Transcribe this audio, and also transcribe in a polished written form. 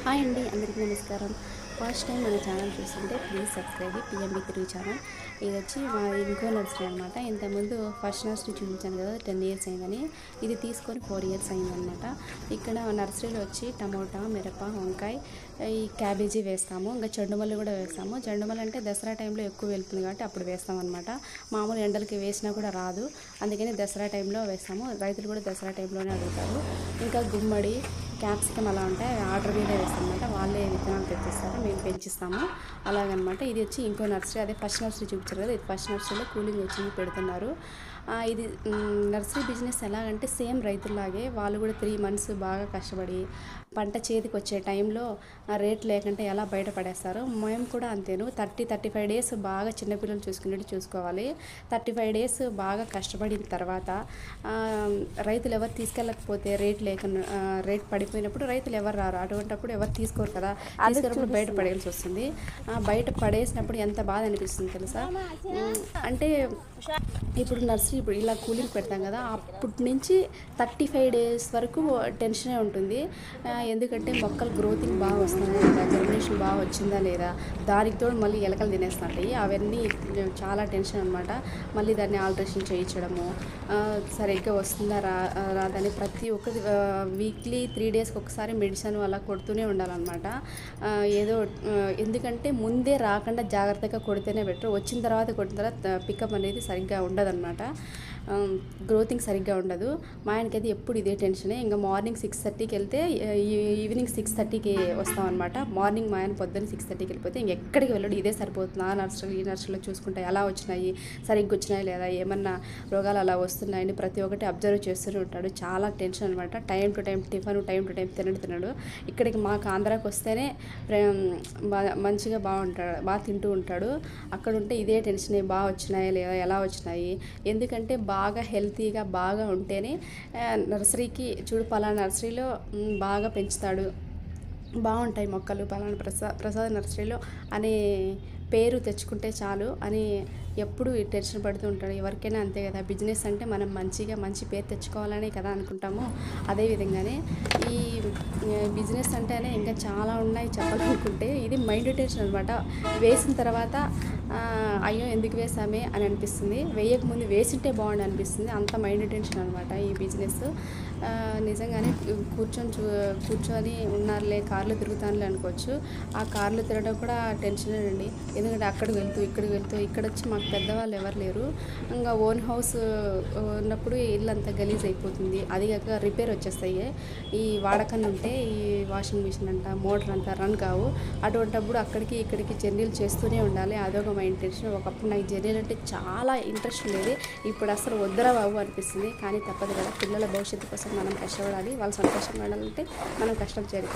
Hi అండి, అందరికీ నమస్కారం. ఫస్ట్ టైం మన ఛానల్ చూస్తుంటే please subscribe PMB Telugu channel. ఇది వచ్చి మా ఇంకో నర్సరీ అనమాట. ఇంతకుముందు ఫస్ట్ నర్సరీ చూపించాను కదా, 10 ఇయర్స్ అయిందని. ఇది తీసుకొని 4 ఇయర్స్ అయిందనమాట. ఇక్కడ నర్సరీలో వచ్చి టమోటా, మిరప, వంకాయ, ఈ క్యాబేజీ వేస్తాము. ఇంకా చెండుమల్లి కూడా వేస్తాము. చెండుమల్లి అంటే దసరా టైంలో ఎక్కువ వెళ్తుంది కాబట్టి అప్పుడు వేస్తామన్నమాట. మామూలు ఎండలకి వేసినా కూడా రాదు, అందుకని దసరా టైంలో వేస్తాము. రైతులు కూడా దసరా టైంలోనే అడుగుతారు. ఇంకా గుమ్మడి, క్యాప్సికమ్ అలా ఉంటాయి, ఆర్డర్ మీదే వేస్తామన్నమాట. వాళ్ళే విత్తనాలు తెచ్చిస్తారు, మేము పెంచిస్తాము. అలాగనమాట. ఇది వచ్చి ఇంకో నర్సరీ, అదే ఫస్ట్ నర్సరీ చూపించారు కదా, ఇది ఫస్ట్ నర్సరీలో కూలింగ్ వచ్చింది పెడుతున్నారు. ఇది నర్సరీ బిజినెస్ ఎలాగంటే సేమ్ రైతుల్లాగే వాళ్ళు కూడా 3 మంత్స్ బాగా కష్టపడి పంట చేతికి వచ్చే టైంలో రేట్ లేకుంటే ఎలా బయటపడేస్తారో మేము కూడా అంతేను. 35 డేస్ బాగా చిన్నపిల్లలు చూసుకునేట్టు చూసుకోవాలి. 35 డేస్ బాగా కష్టపడిన తర్వాత రైతులు ఎవరు తీసుకెళ్ళకపోతే రేట్ పడిపోయినప్పుడు రైతులు ఎవరు రారు. అటువంటిప్పుడు ఎవరు తీసుకోరు కదా, తీసుకున్నప్పుడు బయట పడేయాల్సి వస్తుంది. బయట పడేసినప్పుడు ఎంత బాధ అనిపిస్తుంది తెలుసా. అంటే ఇప్పుడు నర్సరీ ఇప్పుడు ఇలా కూలింగ్ పెడతాం కదా, అప్పటి నుంచి 35 డేస్ వరకు టెన్షనే ఉంటుంది. ఎందుకంటే మొక్కలు గ్రోతింగ్ బాగా వస్తున్నాయా లేదా, జర్మినేషన్ బాగా వచ్చిందా లేదా, దానికి తోడు మళ్ళీ ఎలకలు తినేస్తుంటాయి. అవన్నీ చాలా టెన్షన్ అనమాట. మళ్ళీ దాన్ని ఆల్టరేషన్ చేయించడము, సరిగ్గా వస్తుందా రాదని ప్రతి ఒక్కరి వీక్లీ 3 డేస్కి ఒకసారి మెడిసిన్ అలా కొడుతూనే ఉండాలన్నమాట. ఎందుకంటే ముందే రాకుండా జాగ్రత్తగా కొడితేనే బెటర్. వచ్చిన తర్వాత కొట్టిన తర్వాత పికప్ అనేది సరిగ్గా ఉండదన్నమాట, గ్రోతింగ్ సరిగ్గా ఉండదు. మా ఆయనకైతే ఎప్పుడు ఇదే టెన్షనే. ఇంకా మార్నింగ్ 6:30కి వెళ్తే ఈవినింగ్ 6:30కి వస్తామన్నమాట. మార్నింగ్ మా ఆయన పొద్దున్న 6:30కి వెళ్ళిపోతే ఇంకెక్కడికి వెళ్ళడు, ఇదే సరిపోతుంది. ఆ నర్సరీ ఈ నర్సరీలో చూసుకుంటే ఎలా వచ్చినాయి, సరిగ్గా వచ్చినాయి లేదా, ఏమన్నా రోగాలు అలా వస్తున్నాయని ప్రతి ఒక్కటి అబ్జర్వ్ చేస్తూనే ఉంటాడు. చాలా టెన్షన్ అనమాట. Time to time tiffin, time to time తినడు. ఇక్కడికి మాకు ఆంధ్రాకి వస్తేనే మంచిగా బాగా తింటూ ఉంటాడు. అక్కడ ఉంటే ఇదే టెన్షన్, బాగా వచ్చినాయా లేదా, ఎలా వచ్చినాయి. ఎందుకంటే బాగా హెల్తీగా బాగా ఉంటేనే నర్సరీకి చూడు పలానా నర్సరీలో బాగా పెంచుతాడు, బాగుంటాయి మొక్కలు పలానా ప్రసాద్ నర్సరీలో అనే పేరు తెచ్చుకుంటే చాలు అని ఎప్పుడు టెన్షన్ పడుతూ ఉంటాడు. ఎవరికైనా అంతే కదా, బిజినెస్ అంటే మనం మంచి పేరు తెచ్చుకోవాలనే కదా అనుకుంటాము. అదేవిధంగానే ఈ బిజినెస్ అంటేనే ఇంకా చాలా ఉన్నాయి చెప్పాలనుకుంటే. ఇది మైండ్ టెన్షన్ అనమాట. వేసిన తర్వాత అయ్యో ఎందుకు వేసామే అని అనిపిస్తుంది, వేయకముందు వేసింటే అనిపిస్తుంది. అంత మైండ్ టెన్షన్ అనమాట ఈ బిజినెస్. నిజంగానే కూర్చొని ఉన్నారులే, కార్లో తిరుగుతానులే అనుకోవచ్చు. ఆ కార్లో తిరగడం కూడా టెన్షనే అండి. ఎందుకంటే అక్కడికి వెళ్తూ ఇక్కడ వచ్చి మాకు పెద్దవాళ్ళు ఎవరు లేరు. ఇంకా ఓన్ హౌస్ ఉన్నప్పుడు ఇల్లు అంతా గలీజ్ అయిపోతుంది. అది కాక రిపేర్ వచ్చేస్తాయి. ఈ వాడకం ఉంటే ఈ వాషింగ్ మిషన్ అంట, మోటార్ అంతా రన్ కావు. అటువంటిప్పుడు అక్కడికి ఇక్కడికి జర్నీలు చేస్తూనే ఉండాలి. అదొక మైండ్ టెన్షన్. ఒకప్పుడు నాకు జర్నీలు అంటే చాలా ఇంట్రెస్ట్ ఉండేది, ఇప్పుడు అసలు వద్దరా బాబు అనిపిస్తుంది. కానీ తప్పదు కదా, పిల్లల భవిష్యత్తు కోసం మనం కష్టపడాలి. వాళ్ళు సంతోషంగా ఉండాలంటే మనం కష్టం చేయాలి.